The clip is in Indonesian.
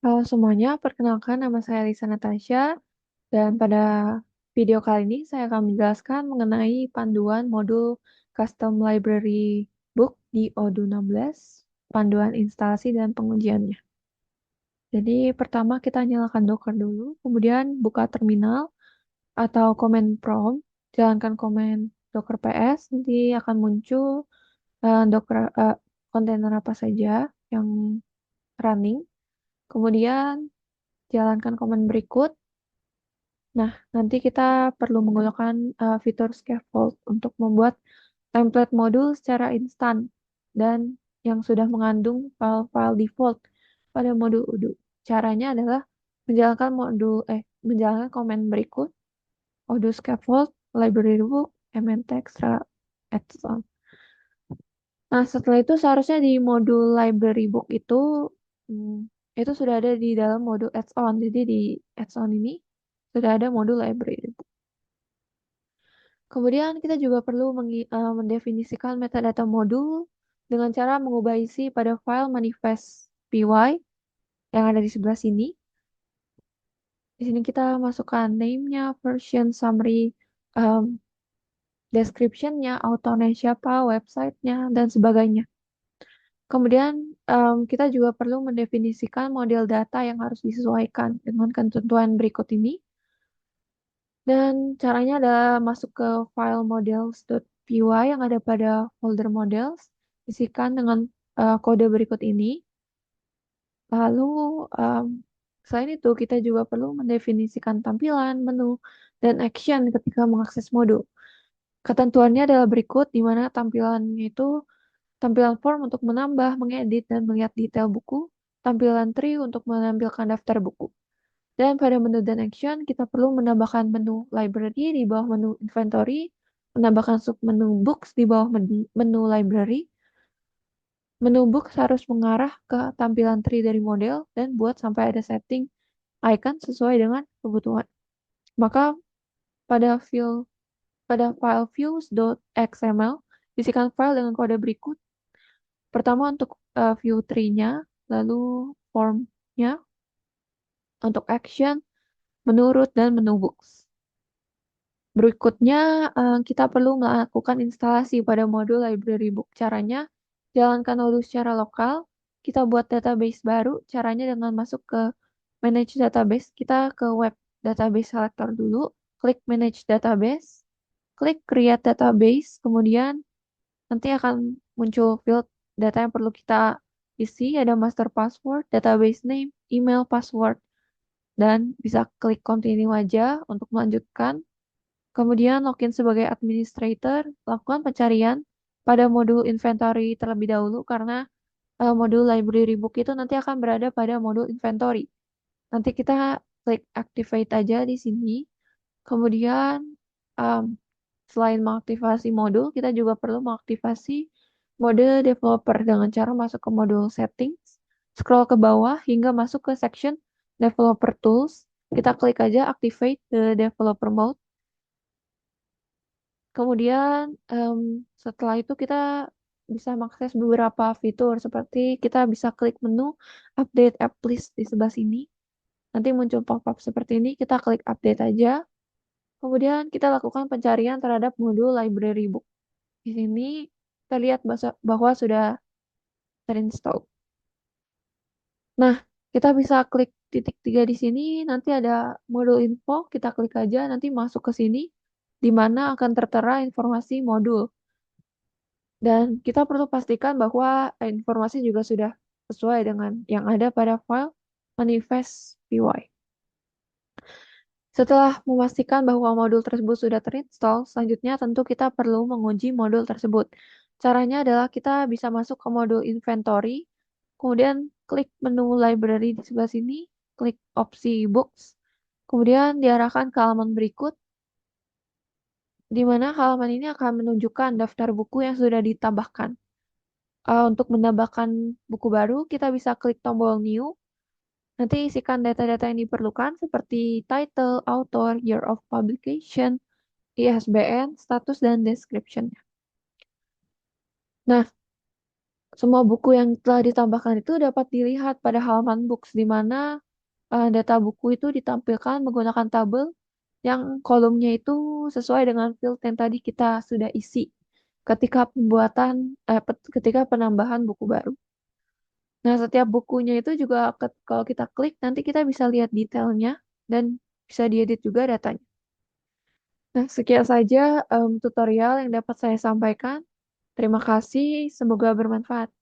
Halo semuanya, perkenalkan nama saya Lisa Natasha, dan pada video kali ini saya akan menjelaskan mengenai panduan modul Custom Library Book di Odoo 16, panduan instalasi dan pengujiannya. Jadi pertama kita nyalakan Docker dulu, kemudian buka terminal atau command prompt, jalankan command Docker PS, nanti akan muncul Docker kontainer apa saja yang running. Kemudian jalankan command berikut. Nah, nanti kita perlu menggunakan fitur scaffold untuk membuat template modul secara instan dan yang sudah mengandung file-file default pada modul Odoo. Caranya adalah menjalankan command berikut: Odoo scaffold, library book, mn extra, etc. Nah, setelah itu seharusnya di modul library book hmm, itu sudah ada di dalam modul add-on. Jadi di add-on ini sudah ada modul library book. Kemudian kita juga perlu mendefinisikan metadata modul dengan cara mengubah isi pada file manifest py yang ada di sebelah sini. Di sini kita masukkan name-nya, version, summary, um, description-nya, author-nya siapa, website-nya, dan sebagainya. Kemudian kita juga perlu mendefinisikan model data yang harus disesuaikan dengan ketentuan berikut ini. Dan caranya adalah masuk ke file models.py yang ada pada folder models, isikan dengan kode berikut ini. Lalu selain itu kita juga perlu mendefinisikan tampilan, menu, dan action ketika mengakses modul. Ketentuannya adalah berikut, di mana tampilannya itu tampilan form untuk menambah, mengedit, dan melihat detail buku, tampilan tree untuk menampilkan daftar buku. Dan pada menu dan action, kita perlu menambahkan menu library di bawah menu inventory, menambahkan submenu books di bawah menu library. Menu books harus mengarah ke tampilan tree dari model dan buat sampai ada setting icon sesuai dengan kebutuhan. Maka pada file views.xml, isikan file dengan kode berikut. Pertama untuk view tree-nya, lalu form-nya, untuk action, menurut, dan menu books. Berikutnya, kita perlu melakukan instalasi pada modul library book. Caranya, jalankan Odoo secara lokal. Kita buat database baru. Caranya dengan masuk ke Manage Database. Kita ke Web Database Selector dulu. Klik Manage Database. Klik Create Database. Kemudian nanti akan muncul field data yang perlu kita isi. Ada master password, database name, email, password. Dan bisa klik Continue aja untuk melanjutkan. Kemudian login sebagai administrator, lakukan pencarian pada modul inventory terlebih dahulu karena modul library book itu nanti akan berada pada modul inventory. Nanti kita klik activate aja di sini. Kemudian um, selain mengaktifasi modul, kita juga perlu mengaktifasi mode developer dengan cara masuk ke modul settings, scroll ke bawah hingga masuk ke section developer tools. Kita klik aja activate the developer mode. Kemudian setelah itu kita bisa mengakses beberapa fitur seperti kita bisa klik menu update app list di sebelah sini. Nanti muncul pop-up seperti ini, kita klik update aja. Kemudian kita lakukan pencarian terhadap modul library book. Di sini kita lihat bahwa sudah terinstall. Nah, kita bisa klik titik 3 di sini, nanti ada modul info, kita klik aja, nanti masuk ke sini, di mana akan tertera informasi modul. Dan kita perlu pastikan bahwa informasi juga sudah sesuai dengan yang ada pada file manifest py. Setelah memastikan bahwa modul tersebut sudah terinstall, selanjutnya tentu kita perlu menguji modul tersebut. Caranya adalah kita bisa masuk ke modul inventory, kemudian klik menu library di sebelah sini, klik opsi books, kemudian diarahkan ke halaman berikut, di mana halaman ini akan menunjukkan daftar buku yang sudah ditambahkan. Untuk menambahkan buku baru, kita bisa klik tombol new. Nanti isikan data-data yang diperlukan seperti title, author, year of publication, ISBN, status, dan description. Nah, Semua buku yang telah ditambahkan itu dapat dilihat pada halaman books, di mana data buku itu ditampilkan menggunakan tabel yang kolomnya itu sesuai dengan field yang tadi kita sudah isi ketika ketika penambahan buku baru. Nah, setiap bukunya itu juga kalau kita klik nanti kita bisa lihat detailnya dan bisa diedit juga datanya. Nah, sekian saja tutorial yang dapat saya sampaikan. Terima kasih, semoga bermanfaat.